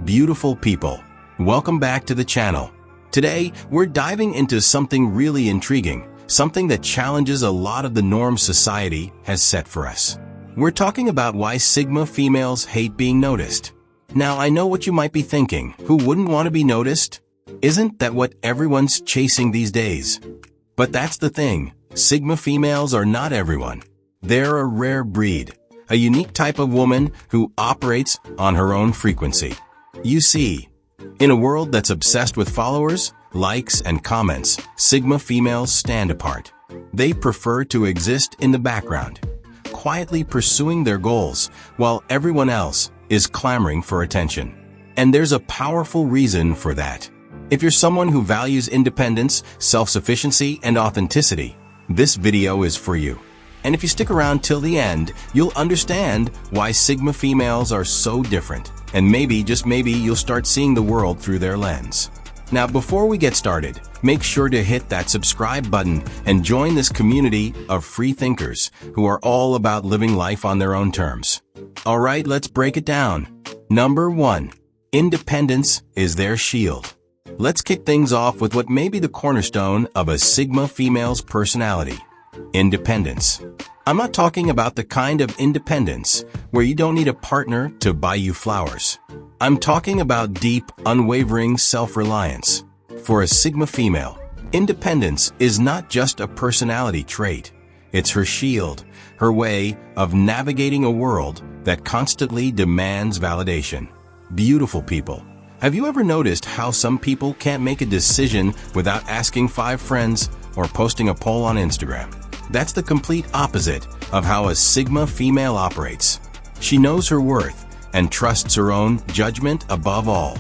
Beautiful people, welcome back to the channel. Today, we're diving into something really intriguing, something that challenges a lot of the norms society has set for us. We're talking about why Sigma females hate being noticed. Now, I know what you might be thinking. Who wouldn't want to be noticed? Isn't that what everyone's chasing these days? But that's the thing. Sigma females are not everyone. They're a rare breed, a unique type of woman who operates on her own frequency. You see, in a world that's obsessed with followers, likes, and comments, Sigma females stand apart. They prefer to exist in the background, quietly pursuing their goals while everyone else is clamoring for attention. And there's a powerful reason for that. If you're someone who values independence, self-sufficiency, and authenticity, this video is for you. And if you stick around till the end, you'll understand why Sigma females are so different. And maybe, just maybe, you'll start seeing the world through their lens. Now, before we get started, make sure to hit that subscribe button and join this community of free thinkers who are all about living life on their own terms. All right, let's break it down. Number 1. Independence is their shield. Let's kick things off with what may be the cornerstone of a Sigma female's personality: independence. I'm not talking about the kind of independence where you don't need a partner to buy you flowers. I'm talking about deep, unwavering self-reliance. For a Sigma female, independence is not just a personality trait. It's her shield, her way of navigating a world that constantly demands validation. Beautiful people, have you ever noticed how some people can't make a decision without asking 5 friends or posting a poll on Instagram? That's the complete opposite of how a Sigma female operates. She knows her worth and trusts her own judgment above all.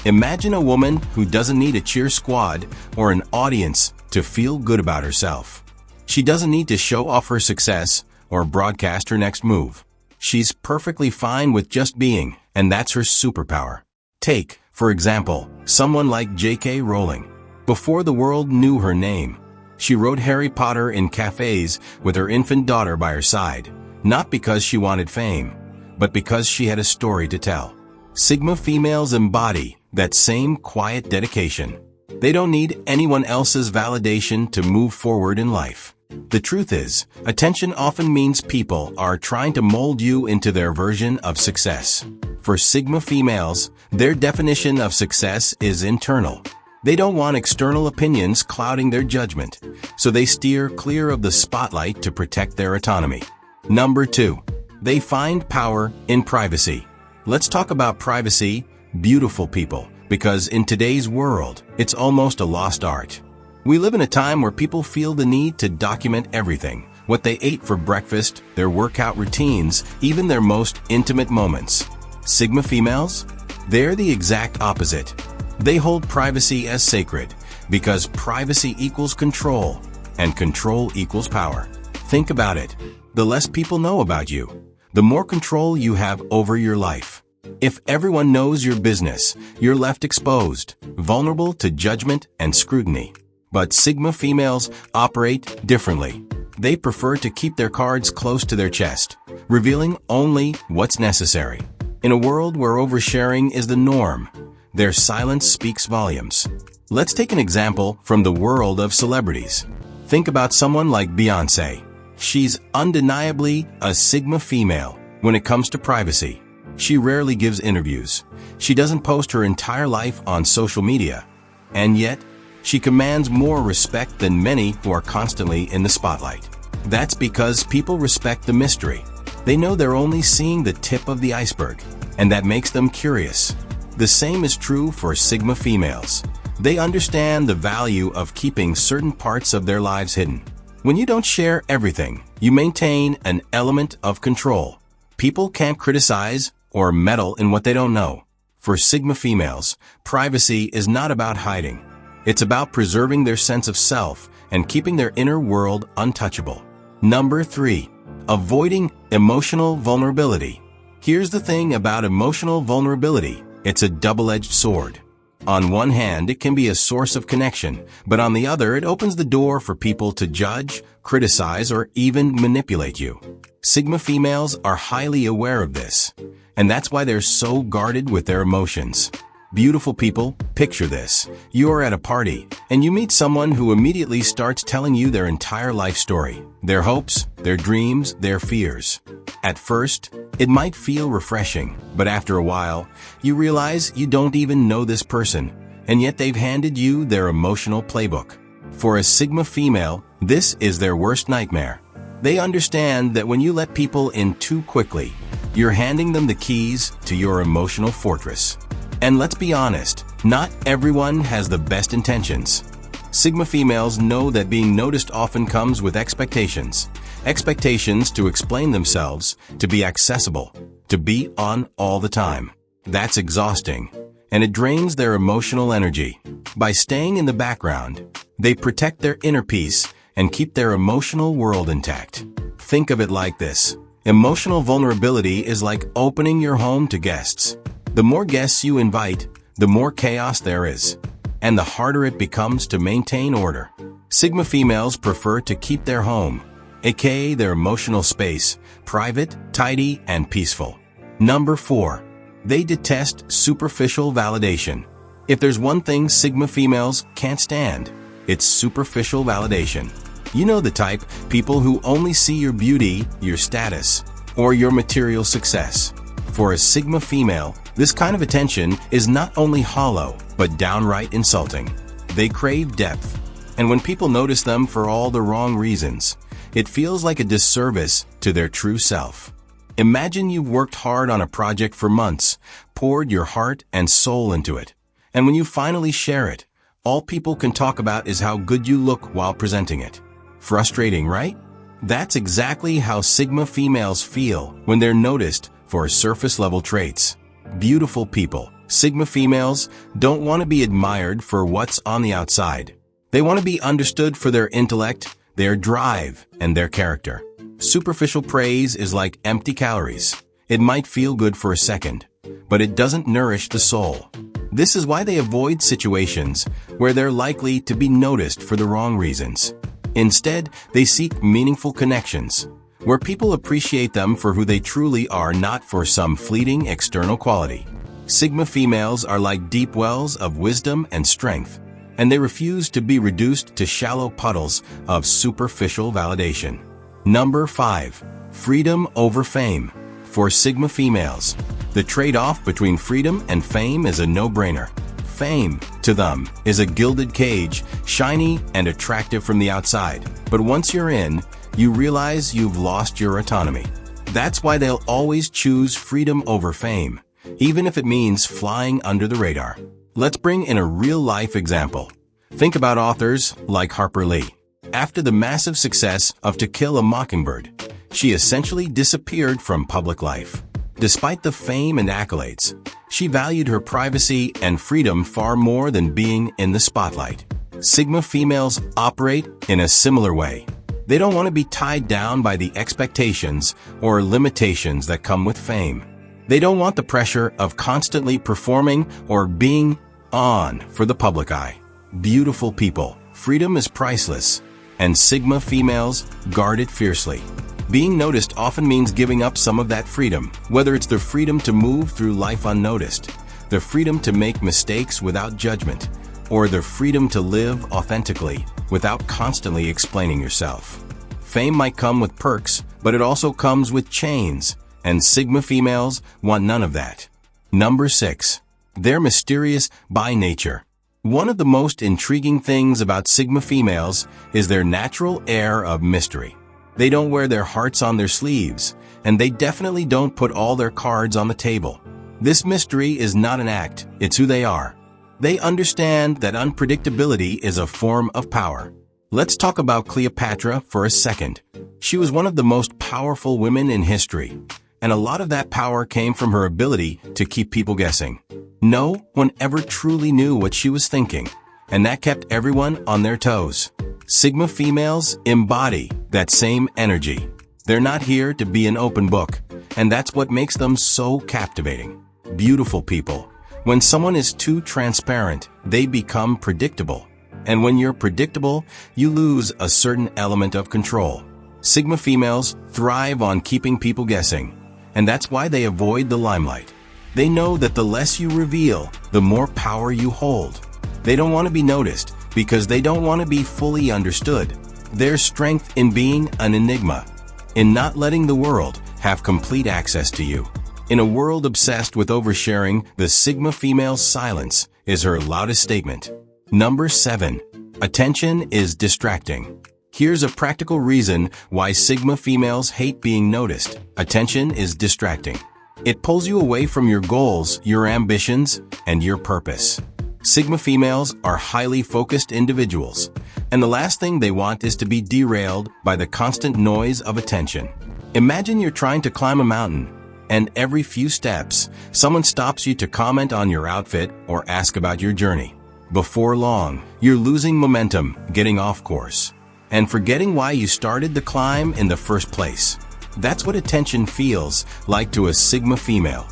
Imagine a woman who doesn't need a cheer squad or an audience to feel good about herself. She doesn't need to show off her success or broadcast her next move. She's perfectly fine with just being, and that's her superpower. Take, for example, someone like J.K. Rowling. Before the world knew her name, she wrote Harry Potter in cafes with her infant daughter by her side, not because she wanted fame, but because she had a story to tell. Sigma females embody that same quiet dedication. They don't need anyone else's validation to move forward in life. The truth is, attention often means people are trying to mold you into their version of success. For Sigma females, their definition of success is internal. They don't want external opinions clouding their judgment, so they steer clear of the spotlight to protect their autonomy. Number 2. They find power in privacy. Let's talk about privacy, beautiful people, because in today's world, it's almost a lost art. We live in a time where people feel the need to document everything: what they ate for breakfast, their workout routines, even their most intimate moments. Sigma females? They're the exact opposite. They hold privacy as sacred because privacy equals control, and control equals power. Think about it. The less people know about you, the more control you have over your life. If everyone knows your business, you're left exposed, vulnerable to judgment and scrutiny. But Sigma females operate differently. They prefer to keep their cards close to their chest, revealing only what's necessary. In a world where oversharing is the norm, their silence speaks volumes. Let's take an example from the world of celebrities. Think about someone like Beyoncé. She's undeniably a Sigma female when it comes to privacy. She rarely gives interviews. She doesn't post her entire life on social media. And yet, she commands more respect than many who are constantly in the spotlight. That's because people respect the mystery. They know they're only seeing the tip of the iceberg, and that makes them curious. The same is true for Sigma females. They understand the value of keeping certain parts of their lives hidden. When you don't share everything, you maintain an element of control. People can't criticize or meddle in what they don't know. For Sigma females, privacy is not about hiding. It's about preserving their sense of self and keeping their inner world untouchable. Number 3. Avoiding emotional vulnerability. Here's the thing about emotional vulnerability. It's a double-edged sword. On one hand, it can be a source of connection, but on the other, it opens the door for people to judge, criticize, or even manipulate you. Sigma females are highly aware of this, and that's why they're so guarded with their emotions. Beautiful people, picture this. You are at a party, and you meet someone who immediately starts telling you their entire life story, their hopes, their dreams, their fears. At first, it might feel refreshing, but after a while, you realize you don't even know this person, and yet they've handed you their emotional playbook. For a Sigma female, this is their worst nightmare. They understand that when you let people in too quickly, you're handing them the keys to your emotional fortress. And let's be honest, not everyone has the best intentions. Sigma females know that being noticed often comes with expectations. Expectations to explain themselves, to be accessible, to be on all the time. That's exhausting, and it drains their emotional energy. By staying in the background, they protect their inner peace and keep their emotional world intact. Think of it like this. Emotional vulnerability is like opening your home to guests. The more guests you invite, the more chaos there is, and the harder it becomes to maintain order. Sigma females prefer to keep their home, aka their emotional space, private, tidy, and peaceful. Number 4. They detest superficial validation. If there's one thing Sigma females can't stand, it's superficial validation. You know the type, people who only see your beauty, your status, or your material success. For a Sigma female, this kind of attention is not only hollow, but downright insulting. They crave depth, and when people notice them for all the wrong reasons, it feels like a disservice to their true self. Imagine you've worked hard on a project for months, poured your heart and soul into it, and when you finally share it, all people can talk about is how good you look while presenting it. Frustrating, right? That's exactly how Sigma females feel when they're noticed for surface-level traits. Beautiful people, Sigma females don't want to be admired for what's on the outside. They want to be understood for their intellect, their drive, and their character. Superficial praise is like empty calories. It might feel good for a second, but it doesn't nourish the soul. This is why they avoid situations where they're likely to be noticed for the wrong reasons. Instead, they seek meaningful connections, where people appreciate them for who they truly are, not for some fleeting external quality. Sigma females are like deep wells of wisdom and strength, and they refuse to be reduced to shallow puddles of superficial validation. Number 5. Freedom over fame. For Sigma females, the trade-off between freedom and fame is a no-brainer. Fame, to them, is a gilded cage, shiny and attractive from the outside. But once you're in, you realize you've lost your autonomy. That's why they'll always choose freedom over fame, even if it means flying under the radar. Let's bring in a real-life example. Think about authors like Harper Lee. After the massive success of To Kill a Mockingbird, she essentially disappeared from public life. Despite the fame and accolades, she valued her privacy and freedom far more than being in the spotlight. Sigma females operate in a similar way. They don't want to be tied down by the expectations or limitations that come with fame. They don't want the pressure of constantly performing or being on for the public eye. Beautiful people, freedom is priceless, and Sigma females guard it fiercely. Being noticed often means giving up some of that freedom, whether it's the freedom to move through life unnoticed, the freedom to make mistakes without judgment, or the freedom to live authentically without constantly explaining yourself. Fame might come with perks, but it also comes with chains, and Sigma females want none of that. Number 6. They're mysterious by nature. One of the most intriguing things about Sigma females is their natural air of mystery. They don't wear their hearts on their sleeves, and they definitely don't put all their cards on the table. This mystery is not an act, it's who they are. They understand that unpredictability is a form of power. Let's talk about Cleopatra for a second. She was one of the most powerful women in history, and a lot of that power came from her ability to keep people guessing. No one ever truly knew what she was thinking, and that kept everyone on their toes. Sigma females embody that same energy. They're not here to be an open book, and that's what makes them so captivating. Beautiful people, When someone is too transparent, they become predictable. And when you're predictable, you lose a certain element of control. Sigma females thrive on keeping people guessing, and that's why they avoid the limelight. They know that the less you reveal, the more power you hold. They don't want to be noticed because they don't want to be fully understood. There's strength in being an enigma, in not letting the world have complete access to you. In a world obsessed with oversharing, the Sigma female's silence is her loudest statement. Number 7. Attention is distracting. Here's a practical reason why Sigma females hate being noticed. Attention is distracting. It pulls you away from your goals, your ambitions, and your purpose. Sigma females are highly focused individuals, and the last thing they want is to be derailed by the constant noise of attention. Imagine you're trying to climb a mountain, and every few steps, someone stops you to comment on your outfit or ask about your journey. Before long, you're losing momentum, getting off course, and forgetting why you started the climb in the first place. That's what attention feels like to a Sigma female.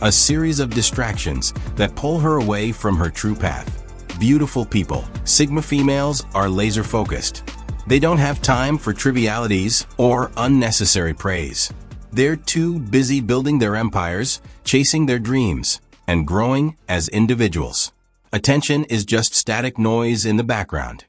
A series of distractions that pull her away from her true path. Beautiful people. Sigma females are laser-focused. They don't have time for trivialities or unnecessary praise. They're too busy building their empires, chasing their dreams, and growing as individuals. Attention is just static noise in the background,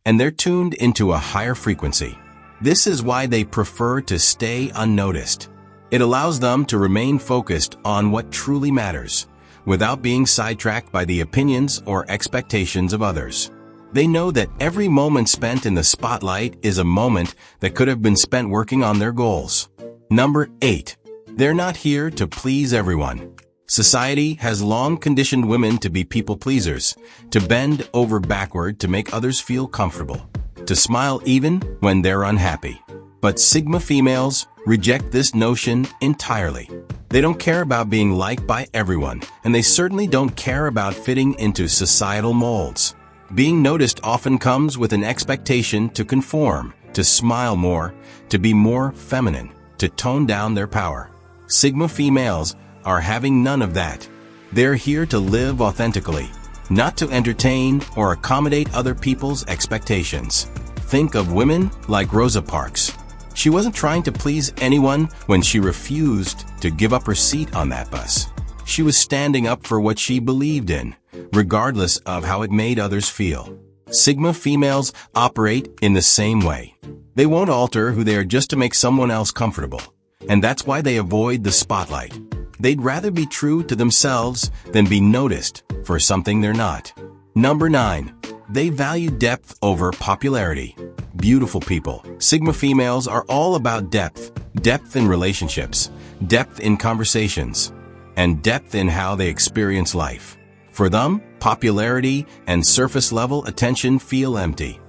and they're tuned into a higher frequency. This is why they prefer to stay unnoticed. It allows them to remain focused on what truly matters, without being sidetracked by the opinions or expectations of others. They know that every moment spent in the spotlight is a moment that could have been spent working on their goals. Number 8. They're not here to please everyone. Society has long conditioned women to be people pleasers, to bend over backward to make others feel comfortable, to smile even when they're unhappy. But Sigma females reject this notion entirely. They don't care about being liked by everyone, and they certainly don't care about fitting into societal molds. Being noticed often comes with an expectation to conform, to smile more, to be more feminine, to tone down their power. Sigma females are having none of that. They're here to live authentically, not to entertain or accommodate other people's expectations. Think of women like Rosa Parks. She wasn't trying to please anyone when she refused to give up her seat on that bus. She was standing up for what she believed in, regardless of how it made others feel. Sigma females operate in the same way. They won't alter who they are just to make someone else comfortable, and that's why they avoid the spotlight. They'd rather be true to themselves than be noticed for something they're not. Number 9. They value depth over popularity. Beautiful people. Sigma females are all about depth. Depth in relationships, depth in conversations, and depth in how they experience life. For them, popularity and surface-level attention feel empty,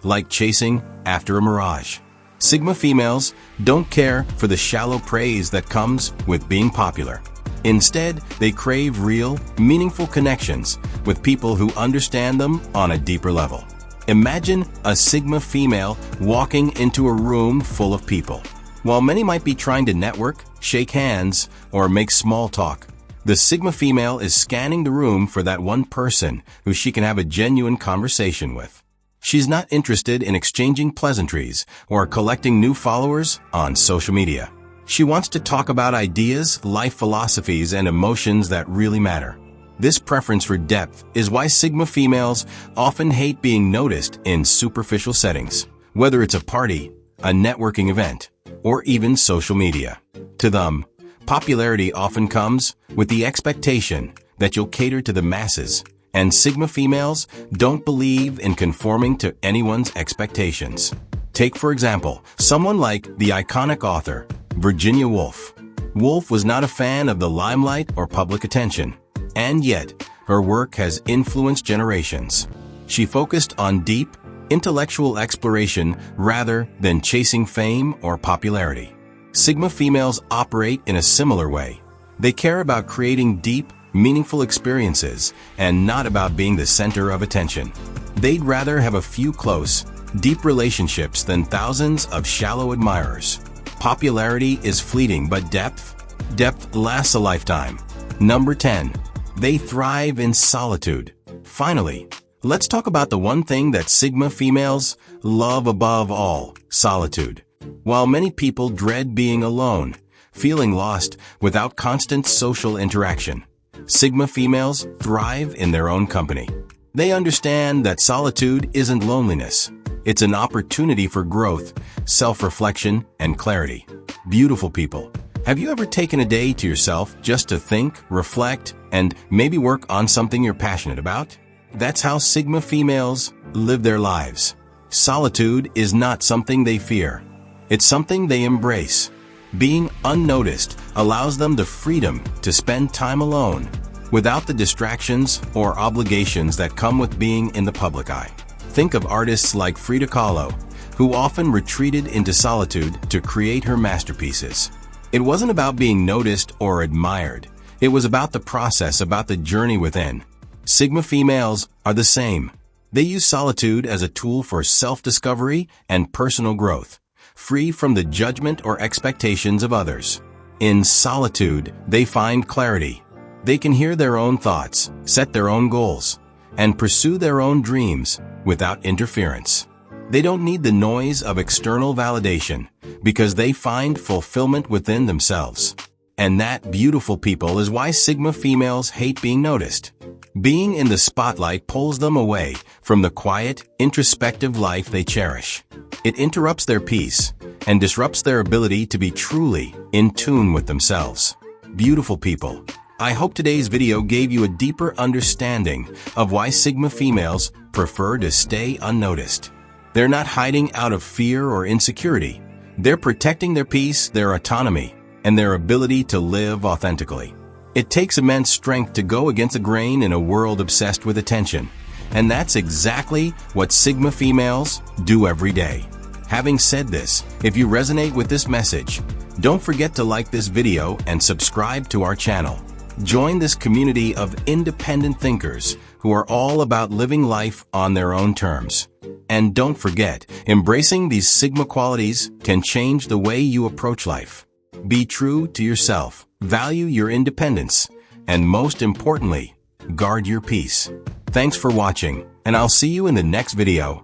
like chasing after a mirage. Sigma females don't care for the shallow praise that comes with being popular. Instead, they crave real, meaningful connections with people who understand them on a deeper level. Imagine a Sigma female walking into a room full of people. While many might be trying to network, shake hands, or make small talk, the Sigma female is scanning the room for that one person who she can have a genuine conversation with. She's not interested in exchanging pleasantries or collecting new followers on social media. She wants to talk about ideas, life philosophies, and emotions that really matter. This preference for depth is why Sigma females often hate being noticed in superficial settings, whether it's a party, a networking event, or even social media. To them, popularity often comes with the expectation that you'll cater to the masses, and Sigma females don't believe in conforming to anyone's expectations. Take, for example, someone like the iconic author, Virginia Woolf. Woolf was not a fan of the limelight or public attention, and yet her work has influenced generations. She focused on deep, intellectual exploration rather than chasing fame or popularity. Sigma females operate in a similar way. They care about creating deep, meaningful experiences and not about being the center of attention. They'd rather have a few close, deep relationships than thousands of shallow admirers. Popularity is fleeting, but depth lasts a lifetime. Number 10. They thrive in solitude. Finally, let's talk about the one thing that Sigma females love above all: solitude. While many people dread being alone, feeling lost without constant social interaction, Sigma females thrive in their own company. They understand that solitude isn't loneliness. It's an opportunity for growth, self-reflection, and clarity. Beautiful people, have you ever taken a day to yourself just to think, reflect, and maybe work on something you're passionate about? That's how Sigma females live their lives. Solitude is not something they fear. It's something they embrace. Being unnoticed allows them the freedom to spend time alone, without the distractions or obligations that come with being in the public eye. Think of artists like Frida Kahlo, who often retreated into solitude to create her masterpieces. It wasn't about being noticed or admired. It was about the process, about the journey within. Sigma females are the same. They use solitude as a tool for self-discovery and personal growth, free from the judgment or expectations of others. In solitude, they find clarity. They can hear their own thoughts, set their own goals, and pursue their own dreams without interference. They don't need the noise of external validation because they find fulfillment within themselves. And that, beautiful people, is why Sigma females hate being noticed. Being in the spotlight pulls them away from the quiet, introspective life they cherish. It interrupts their peace and disrupts their ability to be truly in tune with themselves. Beautiful people, I hope today's video gave you a deeper understanding of why Sigma females prefer to stay unnoticed. They're not hiding out of fear or insecurity. They're protecting their peace, their autonomy, and their ability to live authentically. It takes immense strength to go against the grain in a world obsessed with attention. And that's exactly what Sigma females do every day. Having said this, if you resonate with this message, don't forget to like this video and subscribe to our channel. Join this community of independent thinkers who are all about living life on their own terms. And don't forget, embracing these Sigma qualities can change the way you approach life. Be true to yourself, value your independence, and most importantly, guard your peace. Thanks for watching, and I'll see you in the next video.